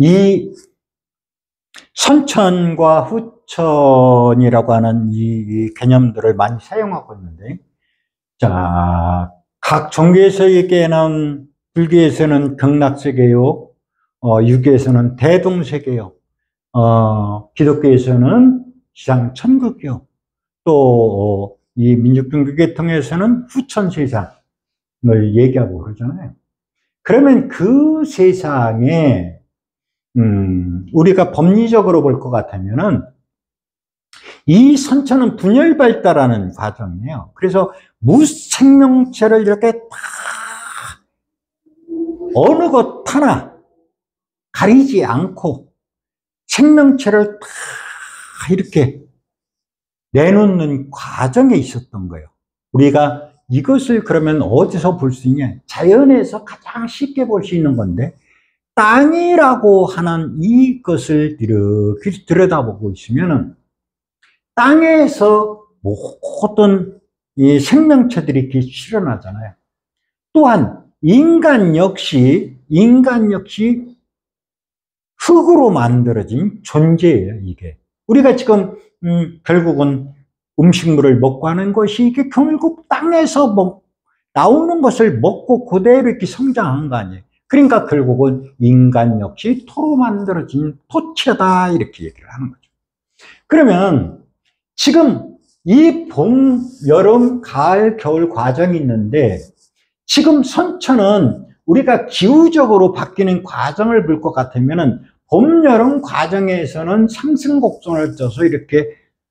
이 선천과 후천이라고 하는 이 개념들을 많이 사용하고 있는데, 자, 각 종교에서 얘기하는 불교에서는 극락세계요, 유교에서는 대동세계요, 기독교에서는 지상천국이요, 또 이 민족종교계통에서는 후천세상을 얘기하고 그러잖아요. 그러면 그 세상에 우리가 법리적으로 볼 것 같으면은 이 선천은 분열 발달하는 과정이에요. 그래서 무생명체를 이렇게 다 어느 것 하나 가리지 않고 생명체를 다 이렇게 내놓는 과정에 있었던 거예요. 우리가 이것을 그러면 어디서 볼 수 있냐? 자연에서 가장 쉽게 볼 수 있는 건데, 땅이라고 하는 이것을 이렇게 들여다보고 있으면은 땅에서 모든 이 생명체들이 이렇게 실현하잖아요. 또한 인간 역시 흙으로 만들어진 존재예요, 이게. 우리가 지금 결국은 음식물을 먹고 하는 것이 이게 결국 땅에서 나오는 것을 먹고 그대로 이렇게 성장한 거 아니에요. 그러니까 결국은 인간 역시 토로 만들어진 토체다, 이렇게 얘기를 하는 거죠. 그러면 지금 이 봄, 여름, 가을, 겨울 과정이 있는데, 지금 선천은 우리가 기후적으로 바뀌는 과정을 볼 것 같으면은 봄, 여름 과정에서는 상승 곡선을 쪄서 이렇게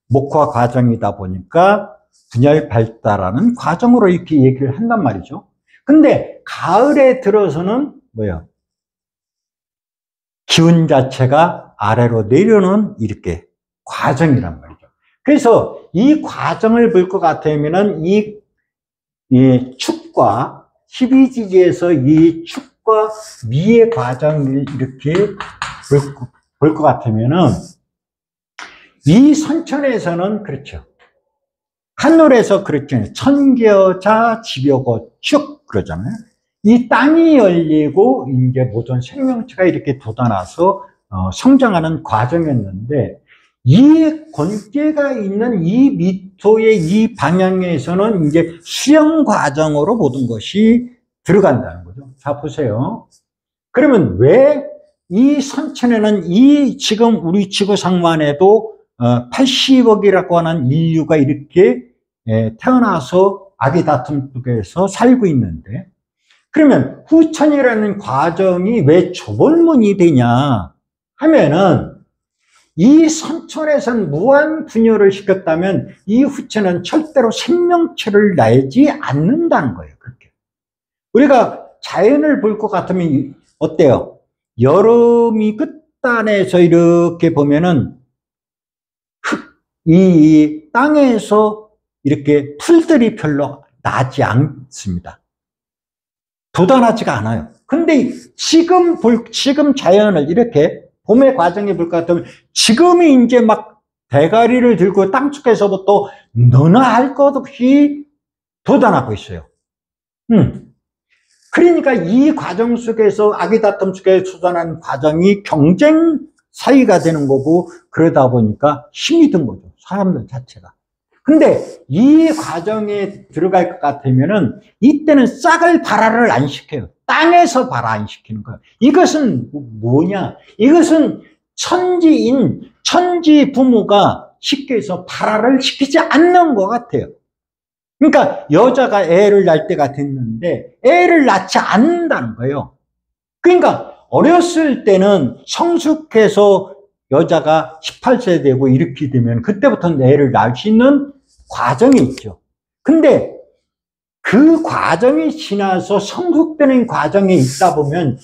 목화 과정이다 보니까 분열 발달하는 과정으로 이렇게 얘기를 한단 말이죠. 근데 가을에 들어서는 뭐야? 기운 자체가 아래로 내려오는 이렇게 과정이란 말이죠. 그래서 이 과정을 볼 것 같으면은 이 축과 12지기에서 이 축과 미의 과정을 이렇게 볼 것 같으면은 이 선천에서는 그렇죠. 한올에서 그렇죠. 천겨자 지벼고 축 그러잖아요. 이 땅이 열리고 이제 모든 생명체가 이렇게 돋아나서 성장하는 과정이었는데, 이 권계가 있는 이 미토의 이 방향에서는 이제 수영 과정으로 모든 것이 들어간다는 거죠. 자, 보세요. 그러면 왜 이 선천에는 이 지금 우리 지구상만 해도 80억이라고 하는 인류가 이렇게 태어나서 아기 다툼 속에서 살고 있는데, 그러면 후천이라는 과정이 왜 조본문이 되냐 하면은, 이 선천에선 무한 분열을 시켰다면 이 후천은 절대로 생명체를 내지 않는다는 거예요. 그렇게 우리가 자연을 볼 것 같으면 어때요? 여름이 끝단에서 이렇게 보면은 이 땅에서 이렇게 풀들이 별로 나지 않습니다. 돋아나지가 않아요. 근데 지금 자연을 이렇게 봄의 과정에 볼 것 같으면 지금이 이제 막 대가리를 들고 땅속에서부터 너나 할 것 없이 돋아나고 있어요. 그러니까 이 과정 속에서 아기 다툼 속에 솟아난 과정이 경쟁 사이가 되는 거고, 그러다 보니까 힘이 든 거죠, 사람들 자체가. 근데 이 과정에 들어갈 것 같으면은 이때는 싹을 발화를 안 시켜요. 땅에서 발화 안 시키는 거예요. 이것은 뭐냐? 이것은 천지 부모가 쉽게 해서 발화를 시키지 않는 것 같아요. 그러니까 여자가 애를 낳을 때가 됐는데 애를 낳지 않는다는 거예요. 그러니까 어렸을 때는 성숙해서 여자가 18세 되고 이렇게 되면 그때부터는 애를 낳을 수 있는 과정이 있죠. 근데 그 과정이 지나서 성숙되는 과정에 있다 보면,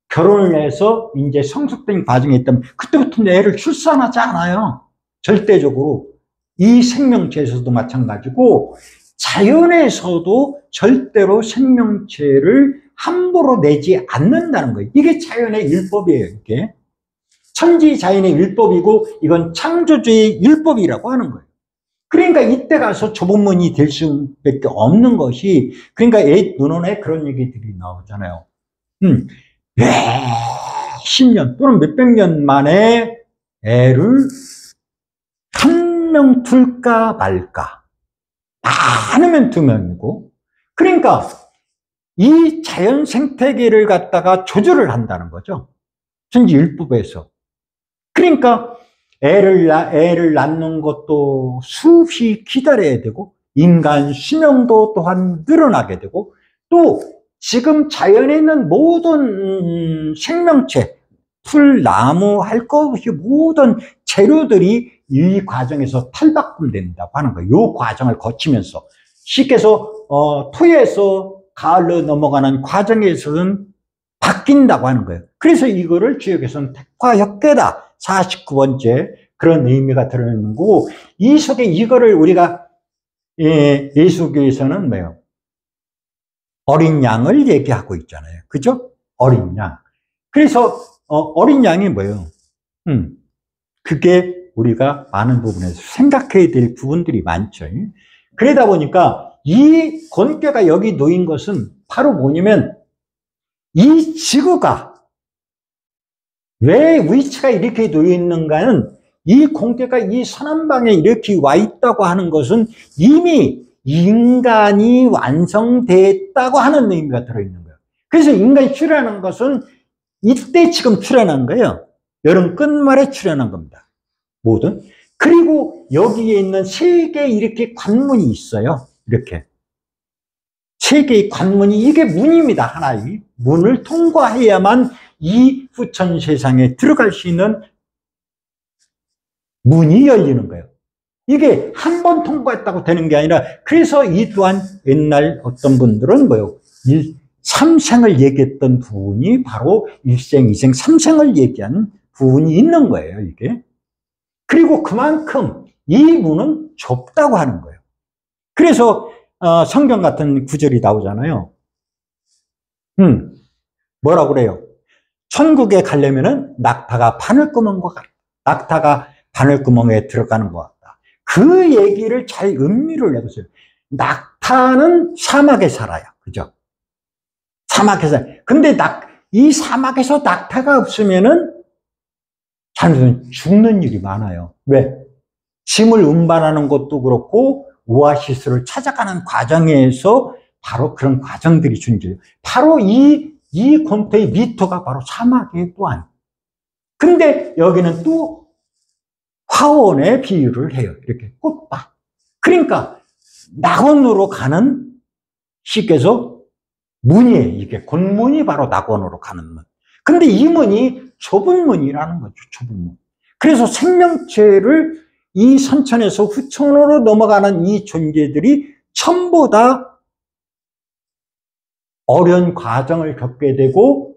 결혼을 해서 이제 성숙된 과정에 있다면 그때부터는 애를 출산하지 않아요. 절대적으로. 이 생명체에서도 마찬가지고 자연에서도 절대로 생명체를 함부로 내지 않는다는 거예요. 이게 자연의 율법이에요. 이게 천지자연의 율법이고, 이건 창조주의 율법이라고 하는 거예요. 그러니까 이때 가서 조본문이 될 수밖에 없는 것이, 그러니까 논어에 그런 얘기들이 나오잖아요. 왜 몇십 년 또는 몇백 년 만에 애를 한 명 둘까 말까, 많으면 두 명이고, 그러니까 이 자연 생태계를 갖다가 조절을 한다는 거죠. 천지율법에서. 그러니까 애를 낳는 것도 수없이 기다려야 되고, 인간 수명도 또한 늘어나게 되고, 또 지금 자연에 있는 모든 생명체, 풀, 나무, 할 것 없이 모든 재료들이 이 과정에서 탈바꿈된다고 하는 거예요. 이 과정을 거치면서 쉽게 해서 토에서 가을로 넘어가는 과정에서는 바뀐다고 하는 거예요. 그래서 이거를 주역에서는 택화협계다, 49번째 그런 의미가 들어있는 거고, 이 속에 이거를 우리가 예수교에서는 뭐예요? 어린 양을 얘기하고 있잖아요. 그죠? 어린 양. 그래서 어린 양이 뭐예요? 그게 우리가 많은 부분에서 생각해야 될 부분들이 많죠. 그러다 보니까 이 권계가 여기 놓인 것은 바로 뭐냐면, 이 지구가 왜 위치가 이렇게 놓여 있는가는, 이 공계가 이 서남방에 이렇게 와 있다고 하는 것은 이미 인간이 완성됐다고 하는 의미가 들어있는 거예요. 그래서 인간이 출현한 것은 이때 지금 출현한 거예요. 여름 끝말에 출현한 겁니다. 뭐든. 그리고 여기에 있는 세 개의 이렇게 관문이 있어요. 이렇게. 세 개의 관문이, 이게 문입니다. 하나의. 문을 통과해야만 이 후천 세상에 들어갈 수 있는 문이 열리는 거예요. 이게 한 번 통과했다고 되는 게 아니라, 그래서 이 또한 옛날 어떤 분들은 뭐요? 삼생을 얘기했던 부분이 바로 일생, 이생, 삼생을 얘기한 부분이 있는 거예요, 이게. 그리고 그만큼 이 문은 좁다고 하는 거예요. 그래서 성경 같은 구절이 나오잖아요. 뭐라고 그래요? 천국에 가려면은 낙타가 바늘구멍에 들어가는 것 같다. 그 얘기를 잘 음미를 해보세요. 낙타는 사막에 살아요. 그죠? 사막에 살아요. 근데 이 사막에서 낙타가 없으면은 자연스러운 죽는 일이 많아요. 왜? 짐을 운반하는 것도 그렇고, 오아시스를 찾아가는 과정에서 바로 그런 과정들이 존재해요. 바로 이 권토의 미토가 바로 사막이에요, 또한. 근데 여기는 또 화원의 비유를 해요. 이렇게 꽃밭. 그러니까 낙원으로 가는, 쉽게 해서 문이에요. 이게 곤문이 바로 낙원으로 가는 문. 근데 이 문이 좁은 문이라는 거죠. 좁은 문. 그래서 생명체를 이 선천에서 후천으로 넘어가는 이 존재들이 전부 다 어려운 과정을 겪게 되고,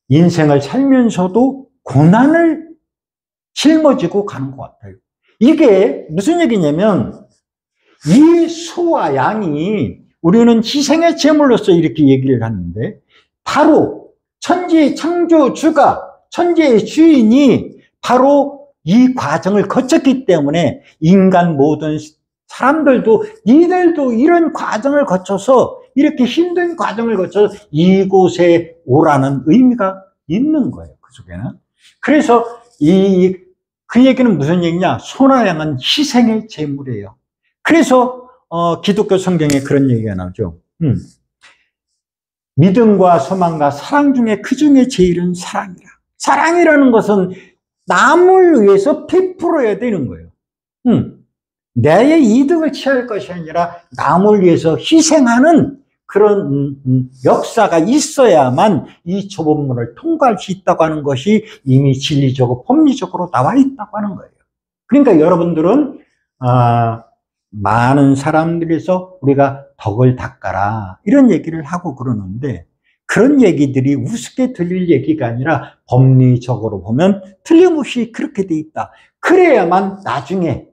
인생을 살면서도 고난을 짊어지고 가는 것 같아요. 이게 무슨 얘기냐면, 이 소와 양이 우리는 희생의 제물로서 이렇게 얘기를 하는데, 바로 천지의 창조주가, 천지의 주인이 바로 이 과정을 거쳤기 때문에, 인간 모든 사람들도, 니들도 이런 과정을 거쳐서, 이렇게 힘든 과정을 거쳐서 이곳에 오라는 의미가 있는 거예요. 그 속에는. 그래서 그 얘기는 무슨 얘기냐? 소나 양은 희생의 제물이에요. 그래서 기독교 성경에 그런 얘기가 나오죠. 믿음과 소망과 사랑 중에 그 중에 제일은 사랑이라. 사랑이라는 것은 남을 위해서 베풀어야 되는 거예요. 내 이득을 취할 것이 아니라 남을 위해서 희생하는 그런 역사가 있어야만 이 좁은 문을 통과할 수 있다고 하는 것이 이미 진리적으로 법리적으로 나와 있다고 하는 거예요. 그러니까 여러분들은 많은 사람들에서 우리가 덕을 닦아라 이런 얘기를 하고 그러는데, 그런 얘기들이 우습게 들릴 얘기가 아니라 법리적으로 보면 틀림없이 그렇게 돼 있다. 그래야만 나중에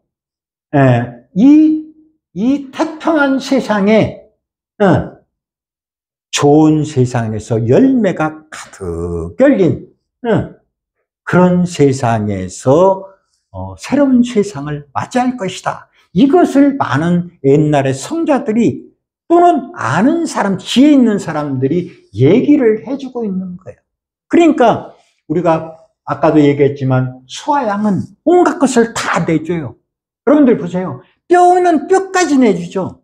이 태평한 세상에 좋은 세상에서 열매가 가득 열린 그런 세상에서 새로운 세상을 맞이할 것이다. 이것을 많은 옛날의 성자들이 또는 아는 사람, 지혜 있는 사람들이 얘기를 해주고 있는 거예요. 그러니까 우리가 아까도 얘기했지만 소와 양은 온갖 것을 다 내줘요. 여러분들 보세요. 뼈는 뼈까지 내주죠.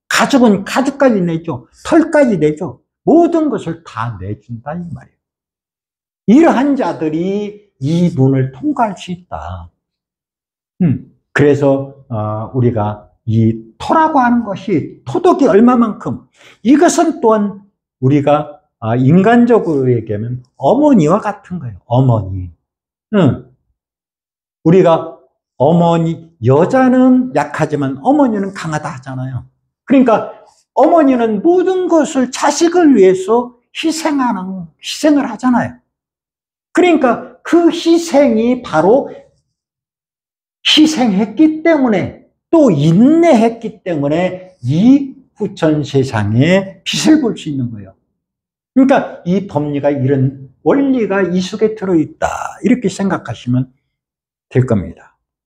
가죽은 가죽까지 내죠. 털까지 내죠. 모든 것을 다 내준다 이 말이에요. 이러한 자들이 이 문을 통과할 수 있다. 그래서 우리가 이 토라고 하는 것이 토독이 얼마만큼, 이것은 또한 우리가 인간적으로 얘기하면 어머니와 같은 거예요. 어머니. 우리가 어머니, 여자는 약하지만 어머니는 강하다 하잖아요. 그러니까 어머니는 모든 것을 자식을 위해서 희생을 하잖아요. 그러니까 그 희생이 바로 희생했기 때문에, 또 인내했기 때문에 이 후천 세상에 빛을 볼 수 있는 거예요. 그러니까 이 법리가, 이런 원리가 이 속에 들어있다, 이렇게 생각하시면 될 겁니다.